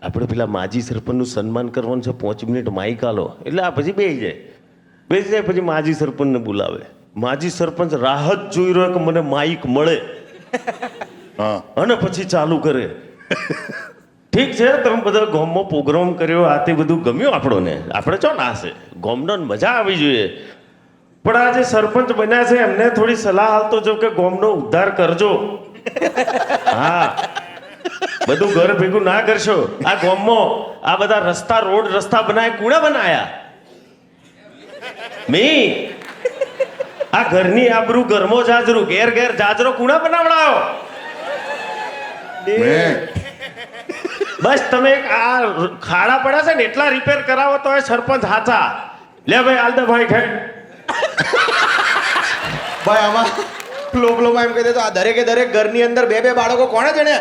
આપણે પેલા માજી સરપંચનું સન્માન કરવાનું છે, 5 મિનિટ માઇક આલો એટલે આ પછી બેસી જાય પછી માજી સરપંચને બોલાવે. માજી સરપંચ રાહત જોઈ રહ્યો કે મને માઇક મળે અને પછી ચાલુ કરે. ઠીક છે, તમે બધા ગામમાં પ્રોગ્રામ કર્યો, આ તે બધું ગમ્યું આપણને, આપણે ચો ના છે ગામનો મજા આવી જોઈએ. પણ આ જે સરપંચ બન્યા છે એમને થોડી સલાહ હાલતો જો કે ગામનો ઉદ્ધાર કરજો. હા, બધું ઘર ભેગું ના કરશો. આ ગામમાં આ બધા રસ્તા રોડ રસ્તા બનાય કુણા બનાયા? મી આ ઘરની આબરૂ ઘરમાં જાજરું, ઘેર ઘેર જાજરો કુણા બનાવડાયો? બસ તમે આ ખાડા પડ્યા છે ને એટલા રિપેર કરાવો તો એ સરપંચ હાચા. લે ભાઈ હાલ દે ભાઈ ખાઈ ભાઈ આમાં ફ્લોમાં એમ કહી દે તો આ દરેકે દરેક ઘરની અંદર બે બાળકો કોણે જણે